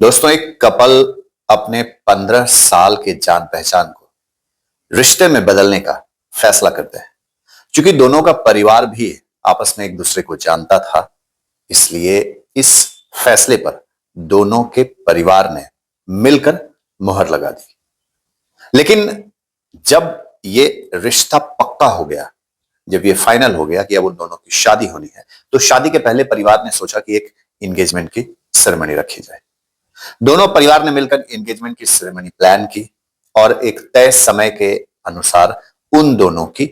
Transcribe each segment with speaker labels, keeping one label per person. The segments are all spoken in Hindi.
Speaker 1: दोस्तों, एक कपल अपने 15 साल के जान पहचान को रिश्ते में बदलने का फैसला करते हैं। क्योंकि दोनों का परिवार भी आपस में एक दूसरे को जानता था, इसलिए इस फैसले पर दोनों के परिवार ने मिलकर मुहर लगा दी। लेकिन जब ये रिश्ता पक्का हो गया, जब ये फाइनल हो गया कि अब उन दोनों की शादी होनी है, तो शादी के पहले परिवार ने सोचा कि एक एंगेजमेंट की सेरेमनी रखी जाए। दोनों परिवार ने मिलकर एंगेजमेंट की सेरेमनी प्लान की और एक तय समय के अनुसार उन दोनों की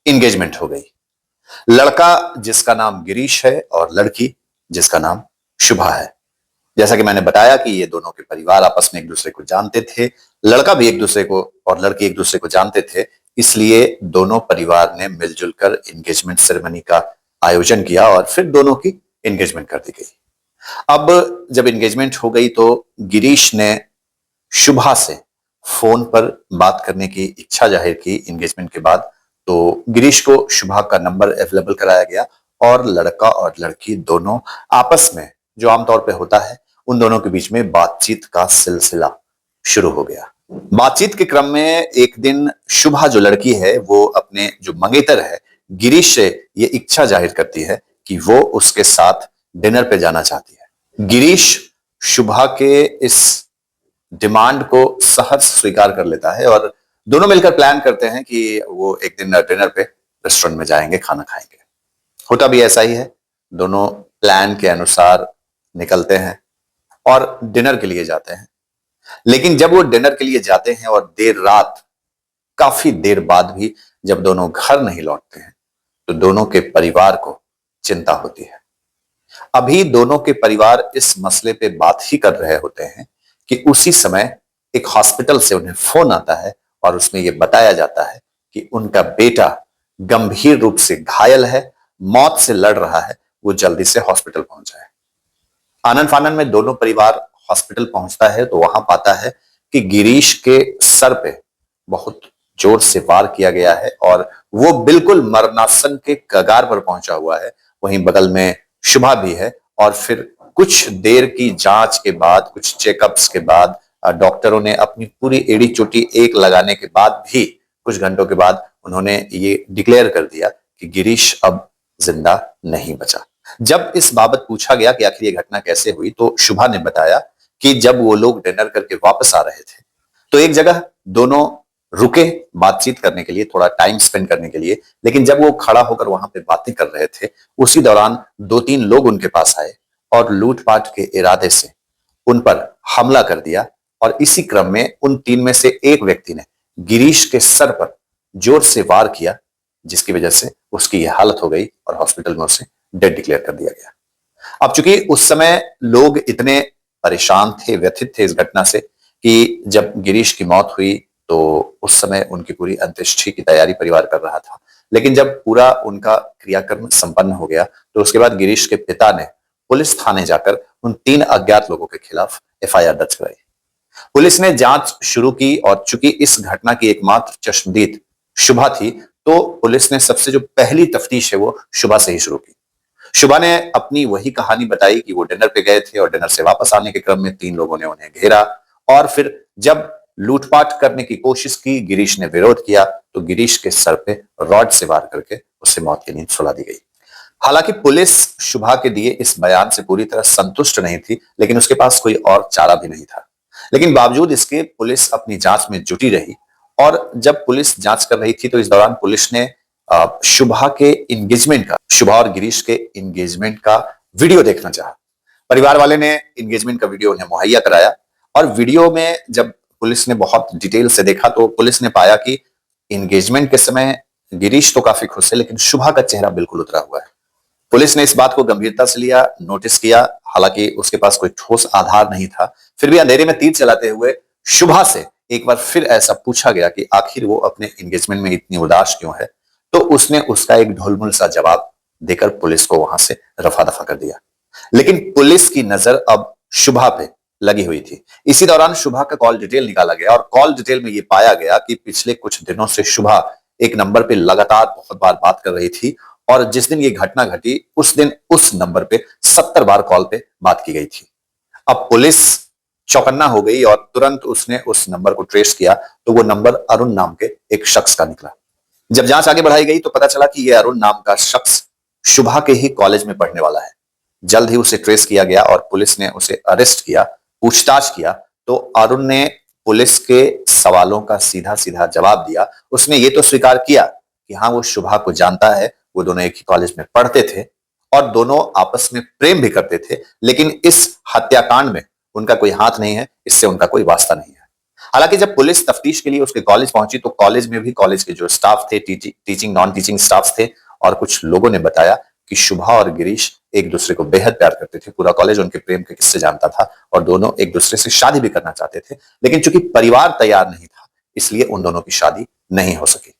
Speaker 1: एंगेजमेंट हो गई। लड़का जिसका नाम गिरीश है और लड़की जिसका नाम शुभा है। जैसा कि मैंने बताया कि ये दोनों के परिवार आपस में एक दूसरे को जानते थे, लड़का भी एक दूसरे को और लड़की एक दूसरे को जानते थे, इसलिए दोनों परिवार ने मिलजुल कर एंगेजमेंट सेरेमनी का आयोजन किया और फिर दोनों की एंगेजमेंट कर दी गई। अब जब एंगेजमेंट हो गई तो गिरीश ने शुभा से फोन पर बात करने की इच्छा जाहिर की एंगेजमेंट के बाद। तो गिरीश को शुभा का नंबर अवेलेबल कराया गया और लड़का और लड़की दोनों आपस में, जो आमतौर पे होता है, उन दोनों के बीच में बातचीत का सिलसिला शुरू हो गया। बातचीत के क्रम में एक दिन शुभा जो लड़की है वो अपने जो मंगेतर है गिरीश से ये इच्छा जाहिर करती है कि वो उसके साथ डिनर पे जाना चाहती है। गिरीश शुभा के इस डिमांड को सहज स्वीकार कर लेता है और दोनों मिलकर प्लान करते हैं कि वो एक दिन डिनर पे रेस्टोरेंट में जाएंगे, खाना खाएंगे। होता भी ऐसा ही है। दोनों प्लान के अनुसार निकलते हैं और डिनर के लिए जाते हैं। लेकिन जब वो डिनर के लिए जाते हैं और देर रात, काफी देर बाद भी जब दोनों घर नहीं लौटते हैं, तो दोनों के परिवार को चिंता होती है। अभी दोनों के परिवार इस मसले पे बात ही कर रहे होते हैं कि उसी समय एक हॉस्पिटल से उन्हें फोन आता है और उसमें यह बताया जाता है कि उनका बेटा गंभीर रूप से घायल है, मौत से लड़ रहा है, वो जल्दी से हॉस्पिटल पहुंच जाए। आनन फानन में दोनों परिवार हॉस्पिटल पहुंचता है तो वहां पाता है कि गिरीश के सर पे बहुत जोर से वार किया गया है और वो बिल्कुल मरणासन के कगार पर पहुंचा हुआ है। वहीं बगल में शुभा भी है और फिर कुछ देर की जांच के बाद, कुछ चेकअप्स के बाद, डॉक्टरों ने अपनी पूरी एड़ी चोटी एक लगाने के बाद भी कुछ घंटों के बाद उन्होंने ये डिक्लेयर कर दिया कि गिरीश अब जिंदा नहीं बचा। जब इस बाबत पूछा गया कि आखिर ये घटना कैसे हुई, तो शुभा ने बताया कि जब वो लोग डिनर करके वापस आ रहे थे तो एक जगह दोनों रुके बातचीत करने के लिए, थोड़ा टाइम स्पेंड करने के लिए। लेकिन जब वो खड़ा होकर वहां पे बातें कर रहे थे, उसी दौरान 2-3 लोग उनके पास आए और लूटपाट के इरादे से उन पर हमला कर दिया। और इसी क्रम में उन 3 में से एक व्यक्ति ने गिरीश के सर पर जोर से वार किया, जिसकी वजह से उसकी यह हालत हो गई और हॉस्पिटल में उसे डेड डिक्लेयर कर दिया गया। अब चूंकि उस समय लोग इतने परेशान थे, व्यथित थे इस घटना से, कि जब गिरीश की मौत हुई तो उस समय उनकी पूरी अंत्येष्टि की तैयारी परिवार कर रहा था। लेकिन जब पूरा उनका क्रियाक्रम संपन्न हो गया तो उसके बाद गिरीश के पिता ने पुलिस थाने जाकर उन 3 अज्ञात लोगों के खिलाफ एफआईआर दर्ज कराई। पुलिस ने जांच शुरू की और चूंकि इस घटना की एकमात्र चश्मदीद शुभा थी, तो पुलिस ने सबसे जो पहली तफ्तीश है वो शुभा से ही शुरू की। शुभा ने अपनी वही कहानी बताई कि वो डिनर पे गए थे और डिनर से वापस आने के क्रम में 3 लोगों ने उन्हें घेरा और फिर जब लूटपाट करने की कोशिश की, गिरीश ने विरोध किया तो गिरीश के सर पे रॉड से वार करके उसे मौत की नींद सुला दी गई। हालांकि पुलिस शुभा के दिए इस बयान से पूरी तरह संतुष्ट नहीं थी, लेकिन उसके पास कोई और चारा भी नहीं था। लेकिन बावजूद इसके पुलिस अपनी जांच में जुटी रही और जब पुलिस जांच कर रही थी तो इस दौरान पुलिस ने शुभा के एंगेजमेंट का, शुभा और गिरीश के एंगेजमेंट का वीडियो देखना चाहा। परिवार वाले ने एंगेजमेंट का वीडियो उन्हें मुहैया कराया और वीडियो में जब पुलिस ने बहुत डिटेल से देखा तो पुलिस ने पाया कि एंगेजमेंट के समय गिरीश तो काफी खुश है, लेकिन शुभा का चेहरा बिल्कुल उतरा हुआ है। पुलिस ने इस बात को गंभीरता से लिया, नोटिस किया। हालांकि उसके पास कोई ठोस आधार नहीं था, फिर भी अंधेरे में तीर चलाते हुए शुभा से एक बार फिर ऐसा पूछा गया कि आखिर वो अपने एंगेजमेंट में इतनी उदास क्यों है, तो उसने उसका एक ढुलमुल सा जवाब देकर पुलिस को वहां से रफा दफा कर दिया। लेकिन पुलिस की नजर अब शुभा पे लगी हुई थी। इसी दौरान शुभा का कॉल डिटेल निकाला गया और कॉल डिटेल में यह पाया गया कि पिछले कुछ दिनों से शुभा एक नंबर पे लगातार बहुत बार बात कर रही थी और जिस दिन ये घटना घटी उस दिन उस नंबर पे 70 बार कॉल पे बात की गई थी। अब पुलिस चौकन्ना हो गई और तुरंत उसने उस नंबर को ट्रेस किया तो वो नंबर अरुण नाम के एक शख्स का निकला। जब जांच आगे बढ़ाई गई तो पता चला कि यह अरुण नाम का शख्स शुभा के ही कॉलेज में पढ़ने वाला है। जल्द ही उसे ट्रेस किया गया और पुलिस ने उसे अरेस्ट किया, पूछताछ किया तो अरुण ने पुलिस के सवालों का सीधा सीधा जवाब दिया। उसने ये तो स्वीकार किया कि हाँ, वो शुभा को जानता है, वो दोनों एक ही कॉलेज में पढ़ते थे और दोनों आपस में प्रेम भी करते थे, लेकिन इस हत्याकांड में उनका कोई हाथ नहीं है, इससे उनका कोई वास्ता नहीं है। हालांकि जब पुलिस तफ्तीश के लिए उसके कॉलेज पहुंची तो कॉलेज में भी कॉलेज के जो स्टाफ थे, टीचिंग नॉन टीचिंग स्टाफ थे और कुछ लोगों ने बताया कि शुभा और गिरीश एक दूसरे को बेहद प्यार करते थे। पूरा कॉलेज उनके प्रेम के किस्से जानता था और दोनों एक दूसरे से शादी भी करना चाहते थे, लेकिन चूंकि परिवार तैयार नहीं था इसलिए उन दोनों की शादी नहीं हो सकी।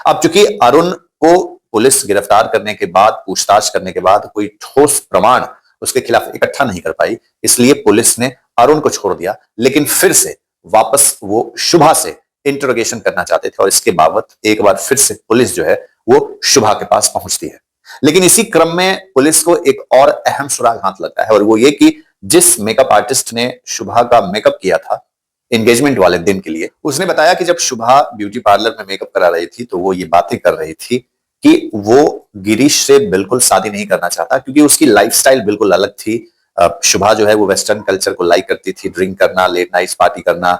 Speaker 1: अब चूंकि अरुण को पुलिस गिरफ्तार करने के बाद, पूछताछ करने के बाद कोई ठोस प्रमाण उसके खिलाफ इकट्ठा नहीं कर पाई, इसलिए पुलिस ने अरुण को छोड़ दिया, लेकिन फिर से वापस वो शुभा से इंटरोगेशन करना चाहते थे और इसके बाबत एक बार फिर से पुलिस जो है वो शुभा के पास पहुंचती है। लेकिन इसी क्रम में पुलिस को एक और अहम सुराग हाथ लगता है और वो ये कि जिस मेकअप आर्टिस्ट ने शुभा का मेकअप किया था एंगेजमेंट वाले दिन के लिए, उसने बताया कि जब शुभा ब्यूटी पार्लर में मेकअप करा रही थी तो वो ये बातें कर रही थी कि वो गिरीश से बिल्कुल शादी नहीं करना चाहता क्योंकि उसकी लाइफस्टाइल बिल्कुल अलग थी। शुभा जो है वो वेस्टर्न कल्चर को लाइक करती थी, ड्रिंक करना, लेट नाइट पार्टी करना,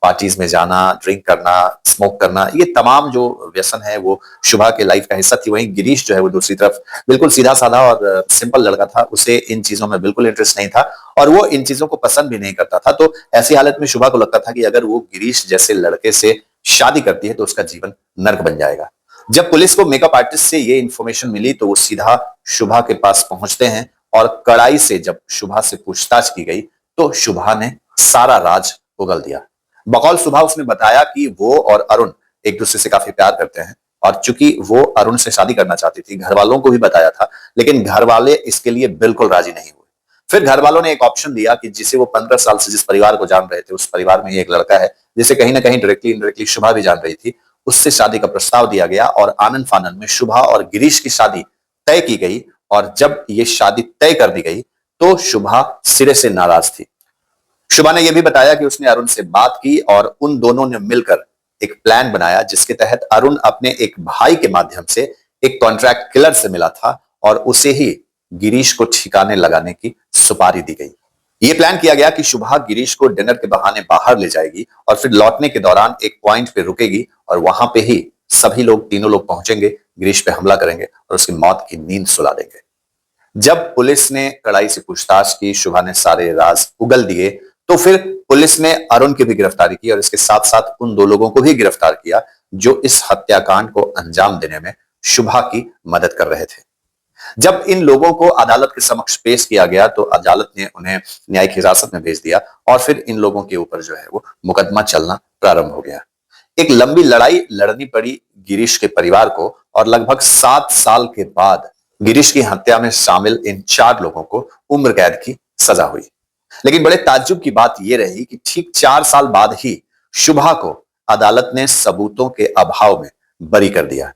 Speaker 1: पार्टीज में जाना, ड्रिंक करना, स्मोक करना, ये तमाम जो व्यसन है वो शुभा के लाइफ का हिस्सा थी। वहीं गिरीश जो है वो दूसरी तरफ बिल्कुल सीधा साधा और सिंपल लड़का था, उसे इन चीजों में बिल्कुल इंटरेस्ट नहीं था और वो इन चीजों को पसंद भी नहीं करता था। तो ऐसी हालत में शुभा को लगता था कि अगर वो गिरीश जैसे लड़के से शादी करती है तो उसका जीवन नर्क बन जाएगा। जब पुलिस को मेकअप आर्टिस्ट से ये इंफॉर्मेशन मिली तो वो सीधा शुभा के पास पहुंचते हैं और कड़ाई से जब शुभा से पूछताछ की गई तो शुभा ने सारा राज उगल दिया। बकौल शुभा उसने बताया कि वो और अरुण एक दूसरे से काफी प्यार करते हैं और चूंकि वो अरुण से शादी करना चाहती थी, घर वालों को भी बताया था, लेकिन घर वाले इसके लिए बिल्कुल राजी नहीं हुए। फिर घर वालों ने एक ऑप्शन दिया कि जिसे वो 15 साल से जिस परिवार को जान रहे थे, उस परिवार में ही एक लड़का है जिसे कहीं ना कहीं डायरेक्टली इनडायरेक्टली शुभा भी जान रही थी, उससे शादी का प्रस्ताव दिया गया और आनंद फानंद में शुभा और गिरीश की शादी तय की गई। और जब ये शादी तय कर दी गई तो शुभा सिरे से नाराज थी। शुभा ने यह भी बताया कि उसने अरुण से बात की और उन दोनों ने मिलकर एक प्लान बनाया जिसके तहत अरुण अपने एक भाई के माध्यम से एक कॉन्ट्रैक्ट किलर से मिला था और उसे ही गिरीश को ठिकाने लगाने की सुपारी दी गई। यह प्लान किया गया कि शुभा गिरीश को डिनर के बहाने बाहर ले जाएगी और फिर लौटने के दौरान एक पॉइंट पे रुकेगी और वहां पे ही सभी लोग, तीनों लोग पहुंचेंगे, गिरीश पे हमला करेंगे और उसकी मौत की नींद सुला देंगे। जब पुलिस ने कड़ाई से पूछताछ की, शुभा ने सारे राज उगल दिए, तो फिर पुलिस ने अरुण की भी गिरफ्तारी की और इसके साथ साथ उन दो लोगों को भी गिरफ्तार किया जो इस हत्याकांड को अंजाम देने में शुभा की मदद कर रहे थे। जब इन लोगों को अदालत के समक्ष पेश किया गया तो अदालत ने उन्हें न्यायिक हिरासत में भेज दिया और फिर इन लोगों के ऊपर जो है वो मुकदमा चलना प्रारंभ हो गया। एक लंबी लड़ाई लड़नी पड़ी गिरीश के परिवार को और लगभग 7 साल के बाद गिरीश की हत्या में शामिल इन 4 लोगों को उम्र कैद की सजा हुई। लेकिन बड़े ताज्जुब की बात यह रही कि ठीक 4 साल बाद ही शुभा को अदालत ने सबूतों के अभाव में बरी कर दिया।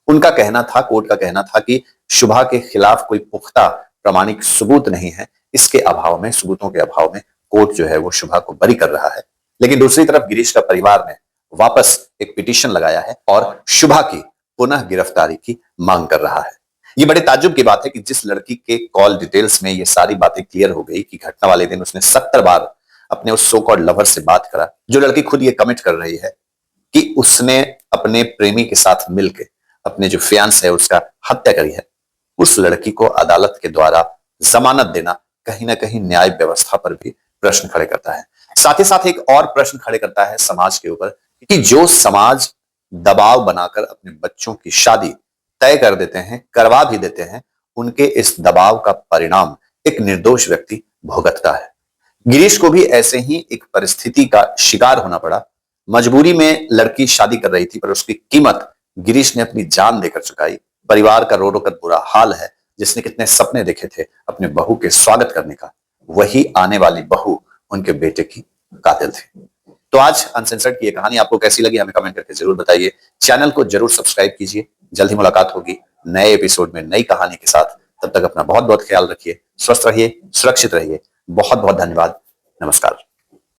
Speaker 1: उनका कहना था, कोर्ट का कहना था कि शुभा के खिलाफ कोई पुख्ता प्रामाणिक सबूत नहीं है, इसके अभाव में, सबूतों के अभाव में कोर्ट जो है वो शुभा को बरी कर रहा है। लेकिन दूसरी तरफ गिरीश का परिवार ने वापस एक पिटीशन लगाया है और शुभा की पुनः गिरफ्तारी की मांग कर रहा है। ये बड़े ताज्जुब की बात है कि जिस लड़की के कॉल डिटेल्स में ये सारी बातें क्लियर हो गई कि घटना वाले दिन उसने 70 बार अपने उस सो कॉल्ड लवर से बात करा, जो लड़की खुद ये कमिट कर रही है कि उसने अपने प्रेमी के साथ मिलकर अपने जो फियांस है उसका हत्या करी है, उस लड़की को अदालत के द्वारा जमानत देना कहीं ना कहीं न्याय व्यवस्था पर भी प्रश्न खड़े करता है। साथ ही साथ एक और प्रश्न खड़े करता है समाज के ऊपर कि जो समाज दबाव बनाकर अपने बच्चों की शादी तय कर देते हैं, करवा भी देते हैं, उनके इस दबाव का परिणाम एक निर्दोष व्यक्ति भुगतता है। गिरीश को भी ऐसे ही एक परिस्थिति का शिकार होना पड़ा। मजबूरी में लड़की शादी कर रही थी पर उसकी कीमत गिरीश ने अपनी जान देकर चुकाई। परिवार का रो रो कर बुरा हाल है। जिसने कितने सपने देखे थे अपने बहू के स्वागत करने का, वही आने वाली बहू उनके बेटे की कातिल थी। तो आज अनसेंसर्ड की ये कहानी आपको कैसी लगी हमें कमेंट करके जरूर बताइए। चैनल को जरूर सब्सक्राइब कीजिए। जल्द ही मुलाकात होगी नए एपिसोड में नई कहानी के साथ। तब तक अपना बहुत बहुत ख्याल रखिए, स्वस्थ रहिए, सुरक्षित रहिए। बहुत बहुत धन्यवाद। नमस्कार।